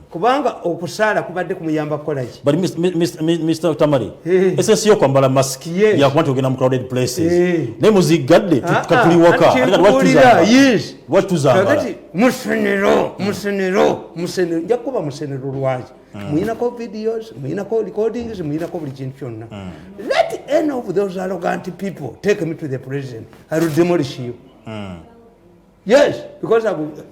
Speaker 1: kubanga okusaala kubadde kumuyamba kukolaki.
Speaker 2: But Mr. Tamale, essensi y'okwambala mask yakuba nti ogenda mu crowded places naye muzigadde tukatuli waka watuzambala. Musenero nja kuba musenero lwaki muyinako videos, muyinako recordings, muyinako buli kintu kyonna. Let any of those arrogant people take me to the president. I will demolish you. Yes, because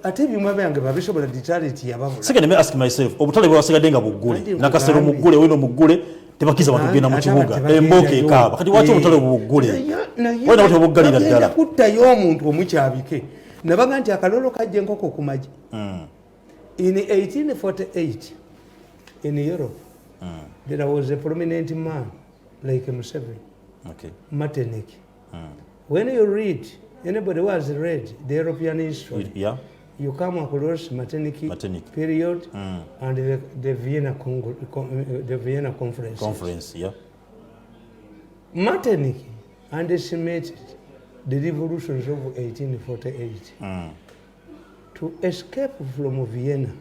Speaker 2: ate ebyuma byange babisobola deterrent yababula. Second, let me ask myself, obutale bwasigadde nga buggule nakasero muggule wino muggule tebakiza bantu kugenda mu kibuga emboka ekaaba kati waki obutale buggule wena wati obuggalira ddala
Speaker 1: kuttayo omuntu omukyabike nabaga nti akalolo kajja enkoko ku magi. In 1848 in Europe there was a prominent man like Museveni, Martinique. When you read, anybody who has read the European history, you come across Martinique period and the Vienna Conference. Martinique underestimated the revolutions of 1848. To escape from Vienna,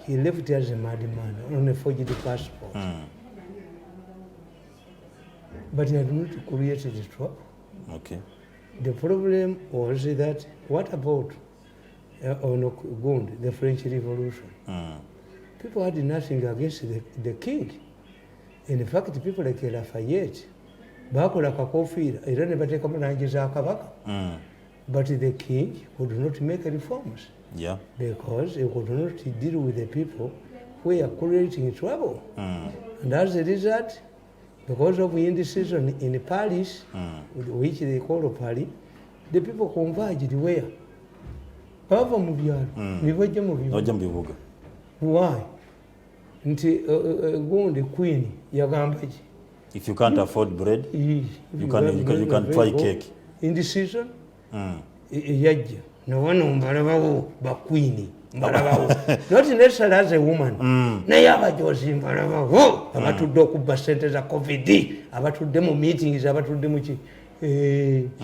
Speaker 1: he left as a madman on a forged passport. But he had not created trouble. The problem was that what about the French Revolution? People had nothing against the king. In fact, people like Lafayette, bakola kakofiira era ne bateekamu langi za kabaka. But the king could not make reforms.
Speaker 2: Yeah.
Speaker 1: Because he could not deal with the people who are creating trouble. And as a result, because of indecision in Paris, which they call Paris, the people converged where? Bava mu byalo, bibajja mu bibuga. Why? Nti gundi queen yagamba ki?
Speaker 2: If you can't afford bread, you can try cake.
Speaker 1: Indecision? Yajja. No one mbalabawo ba queen. Mbalabawo. Not necessarily as a woman. Naye abajozi mbalabawo. Abatudde okubba ssente za COVID. Abatudde mu meetings, abatudde mu ki.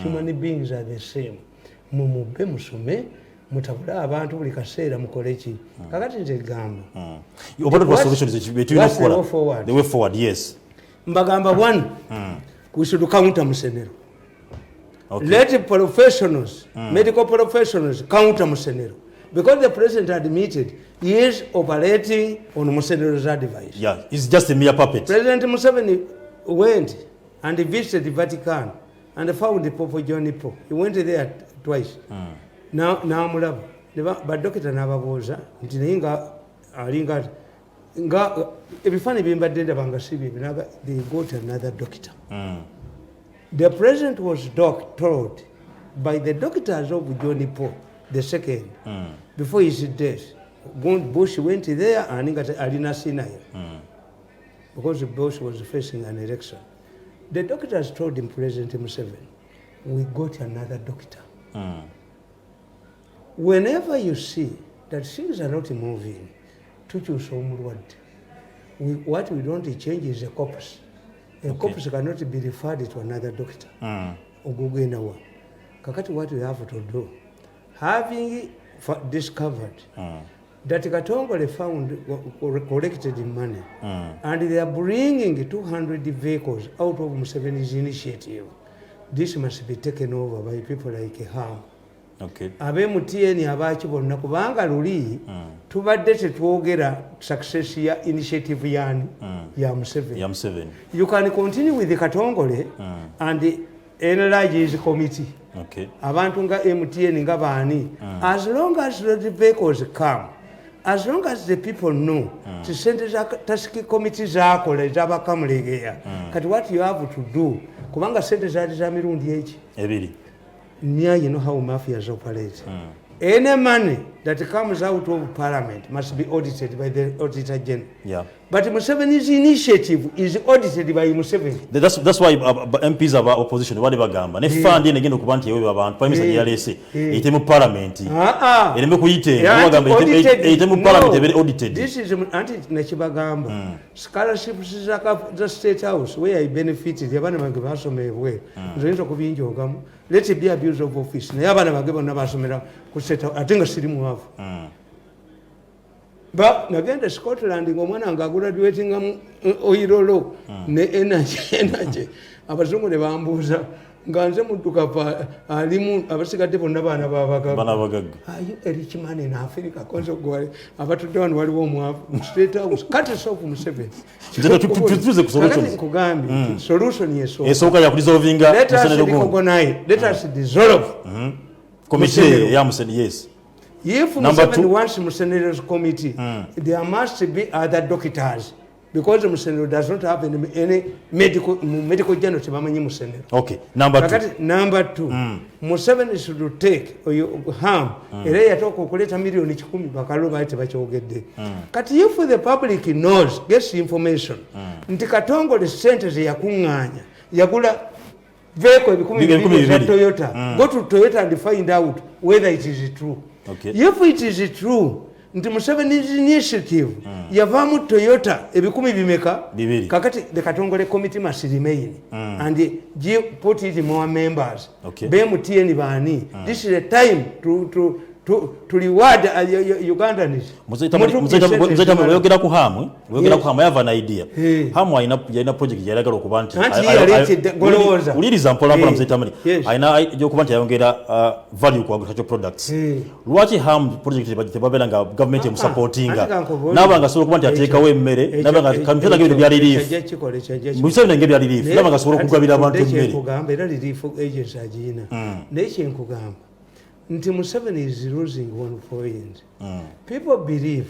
Speaker 1: Human beings are the same. Mumubbe musome. Mutabula abantu buli kaseera mukole ki. Kakati nze gamba.
Speaker 2: What was the solution between the way forward? Yes. Mbagamba
Speaker 1: one. We should counter Musenero. Okay. Let professionals, medical professionals, counter Musenero. Because the president admitted he is operating on Musenero's advice.
Speaker 2: Yeah, he's just a mere puppet.
Speaker 1: President Museveni went and visited the Vatican and found the Pope John Paul. He went there twice. Now mulaba. But Dr. Nababoza, Alinga, they got another doctor. The president was told by the doctors of Johnny Paul II before his death. Bush went there and got Alina Sinai because Bush was facing an election. The doctors told him, President Museveni, we got another doctor. Whenever you see that things are not moving, what we don't change is a corpus. A corpus cannot be referred to another doctor. Kakati, what we have to do, having discovered that Katongole found collected money, and they are bringing 200 vehicles out of Museveni's initiative, this must be taken over by people like Ham.
Speaker 2: Okay.
Speaker 1: Abe mutieni abachi bonna kubanga luli tubadde tetwogera success ya initiative yani ya Museveni. You can continue with the Katongole and enlarge his committee.
Speaker 2: Okay.
Speaker 1: Abantu nga MTN nga bani. As long as the vehicles come, as long as the people know to send the task committee zakola zabakamulegera. Kati what you have to do kubanga sente za Mirundi echi.
Speaker 2: Ebiri.
Speaker 1: Near you know how mafias operate. Any money that comes out of parliament must be audited by the Auditor General.
Speaker 2: Yeah.
Speaker 1: But Museveni's initiative is audited by Museveni.
Speaker 2: That's why MPs of opposition, whatever gamba. Ne fund in again okubanti yewe abantu Prime Minister yalese. Ite mu parliament. Eleme kuyite. Ite mu parliament ebe audited.
Speaker 1: This is anti nakibagamba. Scholarships za State House where I benefited yabana bange basomebwe. Nzo kubinjogamu. Let it be abuse of office. Na yabana bange bonna basomera ku State House. Atenga sirimu hafu. But nagenda Scotland ngomwana nga graduating oirolo ne energy abazungu ne bambuza nganze mutuka pa alimu abasigadde bonna bana babagaga ayo rich man in Africa konzo gwale abatudde wano waliwo omwavu State House kati sofu Museveni
Speaker 2: nzeta tutuze kusolution
Speaker 1: kugambi solution yeso
Speaker 2: esoka ya kulisolvinga
Speaker 1: let us dissolve
Speaker 2: committee ya Museveni. Yes.
Speaker 1: If Museveni wants Musenero's committee, there must be other doctors because Musenero does not have any medical journal to Musenero.
Speaker 2: Okay. Number
Speaker 1: two, Museveni should take harm. Ere yatoko kuleta milioni 10 bakaloba ite bachogedde. Kati if the public knows, gets information, nti Katongole sentence yakunganya yagula vehicle ebikumi za Toyota. Go to Toyota and find out whether it is true.
Speaker 2: Okay.
Speaker 1: If it is true, nti Museveni's initiative yavamu Toyota ebikumi bimeka kakati the Katongole committee must remain and put it more members.
Speaker 2: Okay.
Speaker 1: BMTN bani. This is the time to to reward Ugandans.
Speaker 2: Muzeta mwegera ku Hamu, mwegera ku Hamu yava an idea. Hamu aina project yalagala okuba nti uliriza mpola muzeta mali. Aina okuba nti ayongera value ku agricultural products. Lwaki Hamu project tebabera nga government em supportinga. Nabanga sobola okuba nti ateekawo emmere, nabanga kampeta ng'ebintu bya relief. Musebe ng'ebya relief, nabanga sobola okugabira abantu emmere.
Speaker 1: Kugamba era relief agents agina. Ndekye nkugamba. Nti Museveni is losing one point. People believe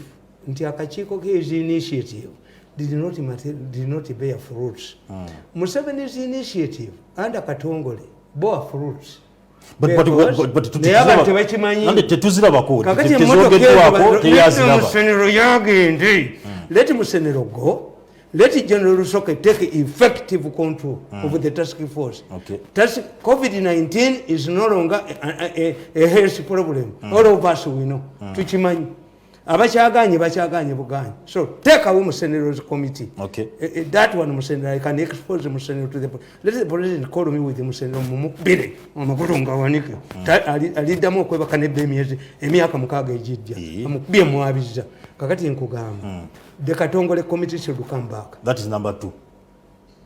Speaker 1: nti akakiiko k'his initiative did not bear fruits. Museveni's initiative under Katongole bore fruits. Let Musenero go. Let General Rusoke take effective control of the task force. COVID-19 is no longer a health problem. All of us we know. Tuchimanyi. Abachaganye buganye. So take away Musenero's committee. That one Musenero, I can expose Musenero to the let the president call me with the Musenero Mumukbire. Omakutunga wanike. Alidamo kweba kanebe miezi emyaka mukaga ejidja. Amukbie mwabiza. Kakati nkugamba. The Katongole committee should come back.
Speaker 2: That is number 2.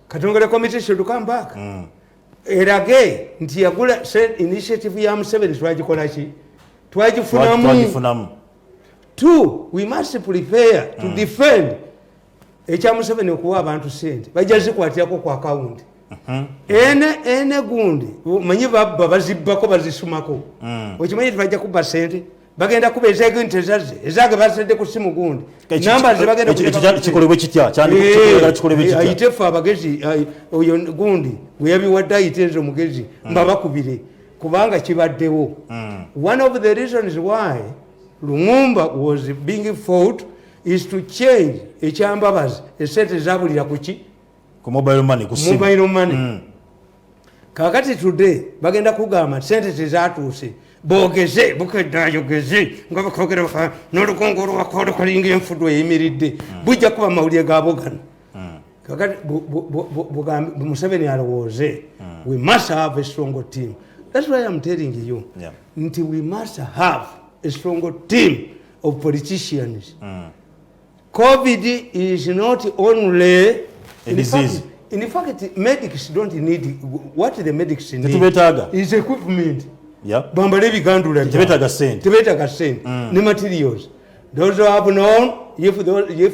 Speaker 1: Katongole committee should come back. Erage nti yagula said initiative ya Museveni twagikola ki? Twagifunamu. 2, we must prepare to defend ekya Museveni okuwa abantu sente. Bajazikwatiyako ku account. Ene gundi manyi babba bazibbako bazisumako. Okimanyi tubajja kubba sente. Bagenda kubeza ente ezage basedde ku simu gundi namba zibagenda
Speaker 2: kikolebwe kitya cyane kikolebwe kitya
Speaker 1: ayitefu abagezi oyo gundi gwe yabiwadde ayitezo mugezi mbabakubire kubanga kibaddewo. One of the reasons why Lumumba was being fought is to change ekyambabazi esente zabulira kuki
Speaker 2: ku mobile money ku simu.
Speaker 1: Mobile money. Kakati today bagenda kugamba sente tezatuuse bogeze bukedayogeze nga bakogera n'olukongoro wakodo kalinga enfudu eyimiridde bujja kuba mawulire gabogana. Kakati Museveni alowooze we must have a strong team. That's why I'm telling you nti we must have a strong team of politicians. COVID is not only
Speaker 2: a disease.
Speaker 1: In fact, medics don't need what the medics need is equipment. Bambale bigandula tebetaga sente ne materials. Those who have known if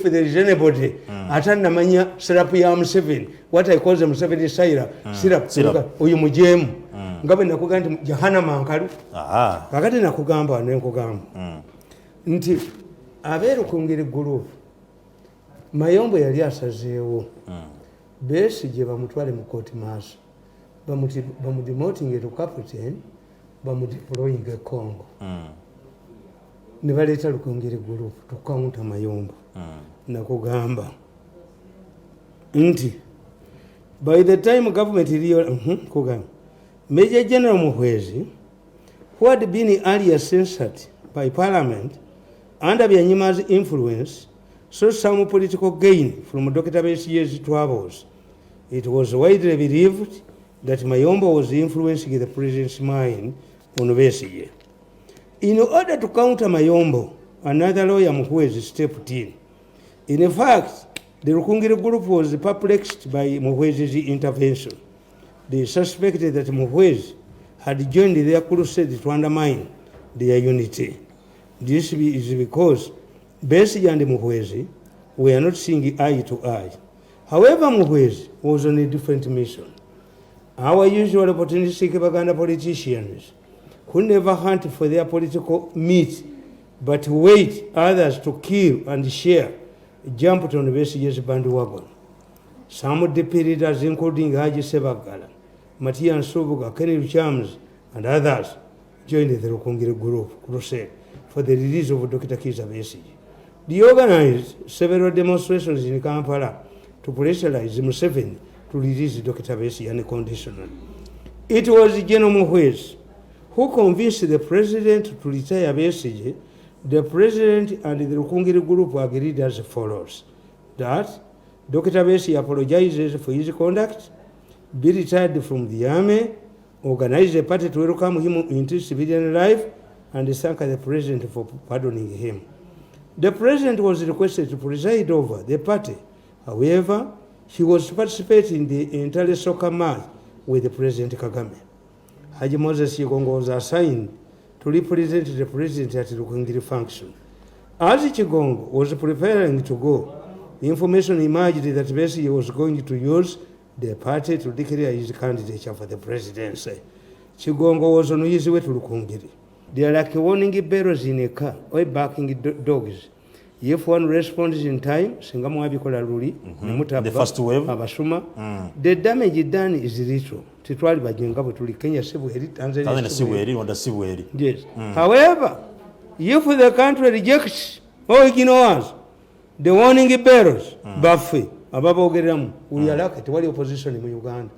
Speaker 1: there is anybody atanamanya syrup ya Museveni, what I call the Museveni syrup oyo mujemu ngabe nakuga nti jahana mankalu. Kakati nakugamba nenkugamba nti abeeru kungiri group Mayombo yali asazeewo Besigye bamutwale mu court martial bamudemoting to captain bamudeploying e Congo. Ne baleeta Lukongere group to counter Mayombo. Nakugamba nti by the time government kugamba Major General Muhwezi, who had been earlier censored by Parliament under Byanyima's influence, saw some political gain from Dr. Besigye's travels. It was widely believed that Mayombo was influencing the president's mind on Besigye. In order to counter Mayombo, another lawyer Muhwezi stepped in. In fact, the Rukungiri group was perplexed by Muhwezi's intervention. They suspected that Muhwezi had joined their crusade to undermine their unity. This is because Besigye and Muhwezi were not seeing eye to eye. However, Muhwezi was on a different mission. Our usual opportunistic Baganda politicians who never hunt for their political meat but wait others to kill and share jumped on Besigye's bandwagon. Some of the leaders, including Haji Sebagala, Matian Sobuga, Kenny Chams, and others, joined the Rukungiri group crusade for the release of Dr. Kizza Besigye. They organized several demonstrations in Kampala to pressurize Museveni to release Dr. Besigye unconditionally. It was General Muhwezi who convinced the president to retire Besigye. The president and the Rukungiri group agreed as follows: that Dr. Besigye apologizes for his conduct, be retired from the army, organize a party to welcome him into civilian life, and thanked the president for pardoning him. The president was requested to preside over the party. However, he was to participate in the entire soccer match with President Kagame. Haji Moses Chigongo was assigned to represent the president at the Rukungiri function. As Chigongo was preparing to go, the information emerged that Besigye was going to use the party to declare his candidature for the presidency. Chigongo was on his way to Rukungiri. They are like warning bells in a car or barking dogs. If one responds in time,
Speaker 2: the first wave,
Speaker 1: the damage done is little. Yes. However, if the country rejects or ignores the warning bells, we are like the opposition in Uganda.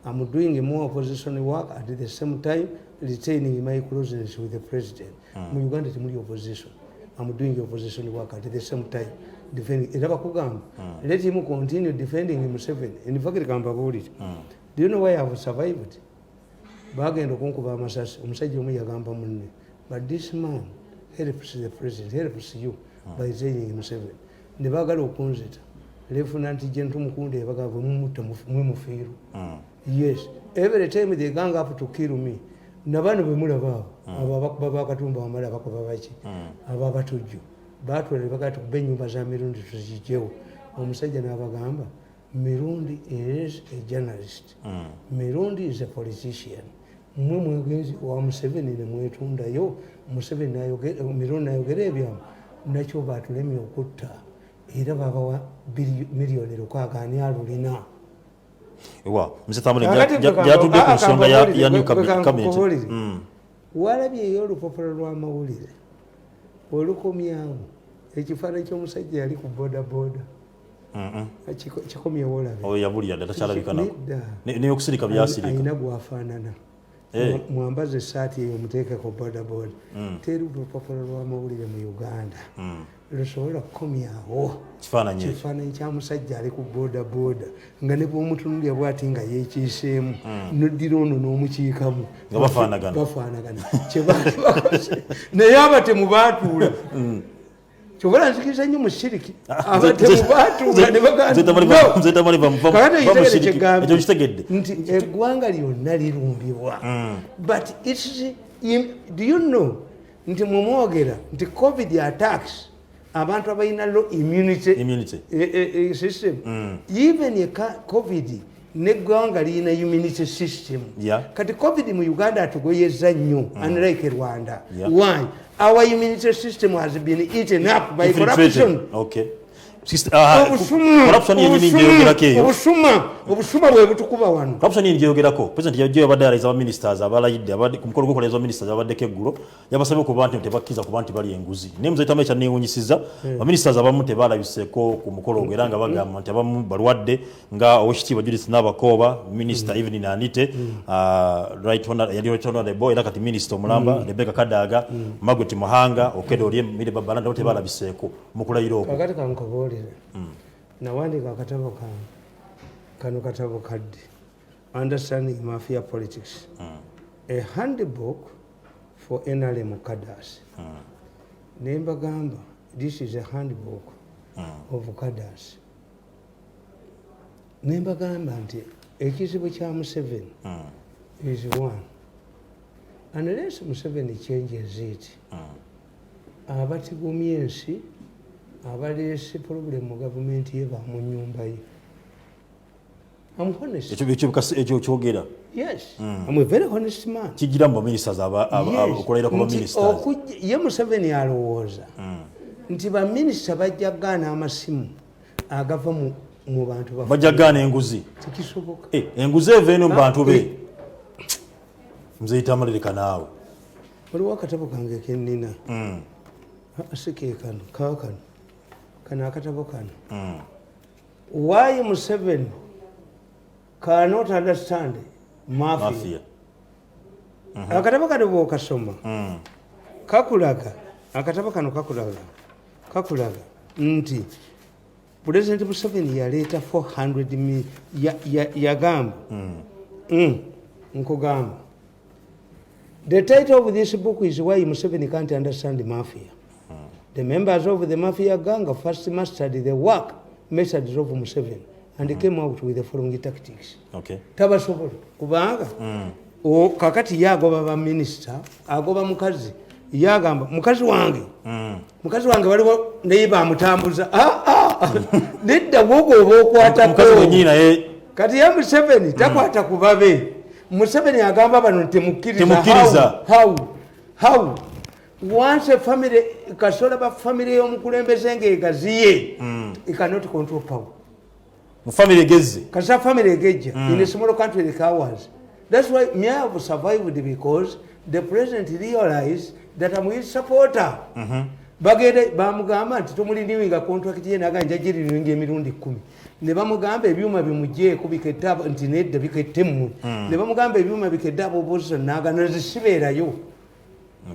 Speaker 1: I'm doing more opposition work at the same time retaining my closeness with the president. In Uganda, it's opposition. I'm doing opposition work at the same time defending. Let him continue defending himself. In fact, do you know why I have survived? But this man helps the president, helps you by saying himself. Lieutenant General Mukunde yes, every time they gang up to kill me. Nabana bemulaba ababakuba bakatumba amala bakubabachi ababatujju batwele bakati kubenyumba za Mirundi tuzijewo omusajja n'abagamba Mirundi is a journalist. Mirundi is a politician. Mwe mwegenzi wa Museveni ne mwetunda yo Museveni ayogera Mirundi ayogera ebyamu nakyo batulemye okutta era babawa miliyoni lukaaga ani alulina.
Speaker 2: Wow, Mr. Tamale, jatudde ku nsonga ya new cabinet.
Speaker 1: Walabye olupapula lw'amawulire olukomyawo ekifaananyi ky'omusajja yali ku bodaboda kikomyewo olabe
Speaker 2: yabulira ddala takyalabikanako naye okusirika byasirika
Speaker 1: ayina gwafaanana mwambaze essaati eyo muteekeko bodaboda teri lupapula lw'amawulire mu Uganda lusobola kukomyawo kifaananyi kya musajja ali ku bodaboda nga ne bw'omutunulya bw'ati nga yeekiiseemu noddira ono n'omukiikamu
Speaker 2: nga bafaanagana
Speaker 1: kyebaali bakoze naye abatemu baatuula kyobola nzikiriza nnyo mu shiriki abatemu baatuula ne bagamba nti eggwanga lyonna lirumbibwa but do you know nti mumwogera nti covid attacks abantu abalina low immunity system even covid neggwanga liyina immunity system kati covid mu Uganda atugoyeza nnyo unlike Rwanda. Why? Our immunity system has been eaten up by corruption. Obusuma bwe butukuba wano.
Speaker 2: Corruption ni njeyogerako. President yajjo abadde alayza aba ministers abalayidde abadde ku mukolo gw'okulayza ministers abaddeko eggulo yabasabye ku bantu tebakkiza ku bantu bali enguzi. Ne muzayita mecha neewunyisiza ba ministers abamu tebalabiseko ku mukolo ogwo era nga bagamba nti abamu balwadde nga Owekitiibwa Judith Nabakooba minister Evelyn Anite right honorable era kati minister omulamba Rebecca Kadaga Margaret Muhanga Okedo Olye Mire Babalanda tebalabiseko mu kulayira okwo.
Speaker 1: Nawandika akatabo kano katabo kadde Understanding Mafia Politics, a handbook for NRM cadres. Nembagamba, this is a handbook of cadres. Nembagamba nti ekizibu kya Museveni is one, unless Museveni changes it, abatigumya ensi abaleese problem mu gavumenti ye bamu nnyumba ye. I'm honest.
Speaker 2: Ekyo kyogera.
Speaker 1: Yes. I'm a very honest man.
Speaker 2: Kigira mu ministers okukolera ku ministers.
Speaker 1: Ye Museveni alowooza nti ba minister bajja gaana amasimu agava mu bantu bafu.
Speaker 2: Bajja gaana enguzi.
Speaker 1: Tekisoboka.
Speaker 2: Enguzi eva eno mu bantu be. Muzeyita amalirika naawe.
Speaker 1: Waliwo akatabo kange kennina. Asike kano kaakano. Kana akatabo kano. Why Museveni cannot understand mafia. Akatabo kano bw'okasoma kakulaga akatabo kano kakulaga nti President Museveni yaleeta 400 yagamba nkugamba The title of this book is Why Museveni Can't Understand Mafia. The members of the mafia gang first mastered the work methods of Museveni and came out with the following tactics.
Speaker 2: Okay.
Speaker 1: Tabasobola kubanga kakati yagoba ba minister agoba mukazi yagamba mukazi wange waliwo naye bamutambuza nedda bwogo okwata
Speaker 2: mukazi wenyina
Speaker 1: kati ya Museveni takwata kubabe. Museveni agamba bano temukkiriza. How once a family kasola ba family y'omukulembeze ng'egaziye it cannot control power.
Speaker 2: Family egezze.
Speaker 1: Kasa family egejja in a small country like ours. That's why me have survived because the president realized that I'm his supporter. Bagere bamugamba nti tumulindiwinga contract ye naganja jiriringa emirundi 10. Ne bamugamba ebyuma bimujje kubiketta nti nedda bikettemu. Ne bamugamba ebyuma biketta opposition nagana zisibeerayo.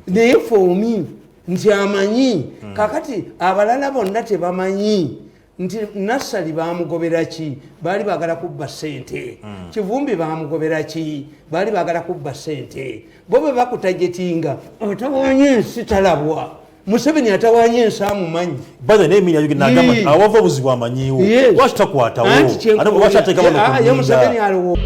Speaker 1: Naye for me nti amanyi kakati abalala bonna tebamanyi nti Nassali bamugobera ki bali bagala kubba ssente Kivumbi bamugobera ki bali bagala kubba ssente bo bwe bakutajetinga otawanye ensi talabwa Museveni atawanye ensi amumanyi
Speaker 2: bada n'emiriya y'ogenda agamba awava obuzibu amanyiwo lwaki takwatawo ate bwe wakyateka bano ku
Speaker 1: Museveni aliwo